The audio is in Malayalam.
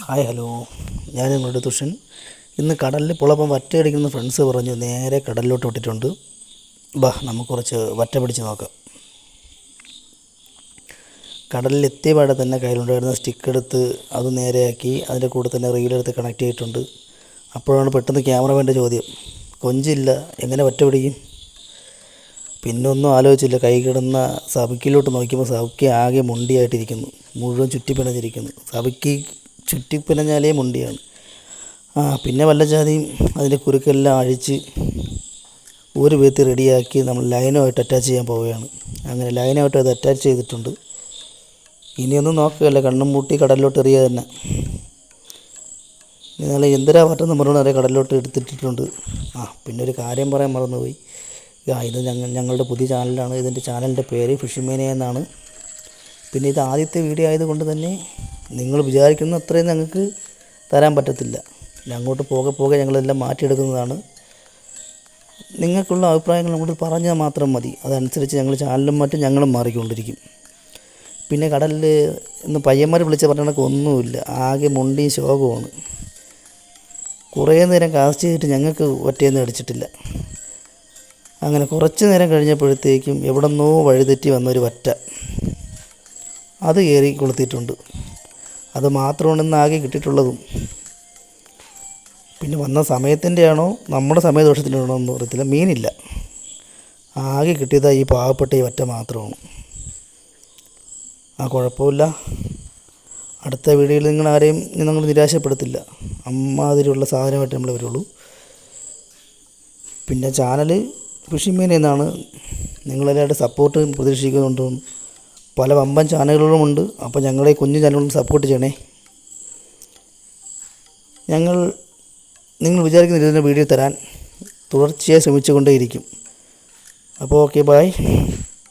ഹായ് ഹലോ, ഞാൻ നിങ്ങളുടെ തുഷൻ. ഇന്ന് കടലിൽ പുളപ്പം വറ്റയടിക്കുന്ന ഫ്രണ്ട്സ് പറഞ്ഞു നേരെ കടലിലോട്ട് വിട്ടിട്ടുണ്ട്. നമുക്ക് കുറച്ച് വറ്റ പിടിച്ച് നോക്കാം. കടലിൽ എത്തിയപാടെ തന്നെ കയ്യിലുണ്ടായിരുന്ന സ്റ്റിക്ക് എടുത്ത് അത് നേരെയാക്കി അതിൻ്റെ കൂടെ തന്നെ റീലെടുത്ത് കണക്ട് ചെയ്തിട്ടുണ്ട്. അപ്പോഴാണ് പെട്ടെന്ന് ക്യാമറമാൻ്റെ ചോദ്യം, കൊഞ്ചില്ല എങ്ങനെ വറ്റ പിടിക്കും? പിന്നെ ഒന്നും ആലോചിച്ചില്ല, കൈ കിടന്ന സബിക്കിലോട്ട് നോക്കിയപ്പോൾ സബിക്ക് ആകെ മുണ്ടിയായിട്ടിരിക്കുന്നു, മുഴുവൻ ചുറ്റിപ്പിണഞ്ഞിരിക്കുന്നു. സബിക്ക് ചുറ്റിപ്പിണഞ്ഞാലേ മുണ്ടിയാണ്. പിന്നെ വല്ല ജാതിയും അതിൻ്റെ കുരുക്കെല്ലാം അഴിച്ച് ഒരു വിധത്തിൽ റെഡിയാക്കി നമ്മൾ ലൈനുമായിട്ട് അറ്റാച്ച് ചെയ്യാൻ പോവുകയാണ്. അങ്ങനെ ലൈനായിട്ട് അത് അറ്റാച്ച് ചെയ്തിട്ടുണ്ട്. ഇനിയൊന്നും നോക്കുകയല്ല, കണ്ണും പൂട്ടി കടലിലോട്ട് എറിയുക തന്നെ. നിങ്ങൾ എന്തിനാ പറ്റുന്ന മറുപടി അറിയാം, കടലിലോട്ട് എടുത്തിട്ടിട്ടുണ്ട്. പിന്നെ ഒരു കാര്യം പറയാൻ മറന്നുപോയി. ഇത് ഞങ്ങളുടെ പുതിയ ചാനലാണ്. ഇതിൻ്റെ ചാനലിൻ്റെ പേര് ഫിഷിമേനിയ എന്നാണ്. പിന്നെ ഇത് ആദ്യത്തെ വീഡിയോ ആയതുകൊണ്ട് തന്നെ നിങ്ങൾ വിചാരിക്കുന്ന അത്രയും ഞങ്ങൾക്ക് തരാൻ പറ്റത്തില്ല. അങ്ങോട്ട് പോകെ ഞങ്ങളെല്ലാം മാറ്റിയെടുക്കുന്നതാണ്. നിങ്ങൾക്കുള്ള അഭിപ്രായങ്ങൾ അങ്ങോട്ട് പറഞ്ഞാൽ മാത്രം മതി. അതനുസരിച്ച് ഞങ്ങൾ ചാനലും മറ്റും ഞങ്ങളും മാറിക്കൊണ്ടിരിക്കും. പിന്നെ കടലിൽ ഇന്ന് പയ്യന്മാർ വിളിച്ച് പറഞ്ഞ കണക്ക് ഒന്നുമില്ല, ആകെ മുണ്ടിയും ശോകമാണ്. കുറേ നേരം കാസ്റ്റ് ചെയ്തിട്ട് ഞങ്ങൾക്ക് ഒറ്റയൊന്നും അടിച്ചിട്ടില്ല. അങ്ങനെ കുറച്ച് നേരം കഴിഞ്ഞപ്പോഴത്തേക്കും എവിടെന്നോ വഴിതെറ്റി വന്നൊരു വറ്റ അത് കയറി കൊളുത്തിയിട്ടുണ്ട്. അത് മാത്രമാണ് ഇന്ന് ആകെ കിട്ടിയിട്ടുള്ളതും. പിന്നെ വന്ന സമയത്തിൻ്റെ ആണോ നമ്മുടെ സമയദോഷത്തിൻ്റെ ആണോ എന്ന് പറയത്തില്ല, മീനില്ല. ആകെ കിട്ടിയത് ഈ പാവപ്പെട്ട ഈ വറ്റ മാത്രമാണ്. കുഴപ്പമില്ല, അടുത്ത വീഡിയോയിൽ നിങ്ങൾ ആരെയും നിങ്ങൾ നിരാശപ്പെടുത്തില്ല. അമ്മാതിരിയുള്ള സാധനമായിട്ട് നമ്മൾ വരുള്ളൂ. പിന്നെ ചാനൽ ഫിഷിമേനിയ എന്നാണ്. നിങ്ങളെല്ലാവരുടെ സപ്പോർട്ട് പ്രതീക്ഷിക്കുന്നുണ്ട്. പല വമ്പൻ ചാനലുകളുമുണ്ട്. അപ്പോൾ ഞങ്ങളെ കുഞ്ഞു ചാനലുകളും സപ്പോർട്ട് ചെയ്യണേ. നിങ്ങൾ വിചാരിക്കുന്ന രീതിയിൽ വീഡിയോ തരാൻ തുടർച്ചയായി ശ്രമിച്ചുകൊണ്ടേയിരിക്കും. അപ്പോൾ ഓക്കെ, ബൈ.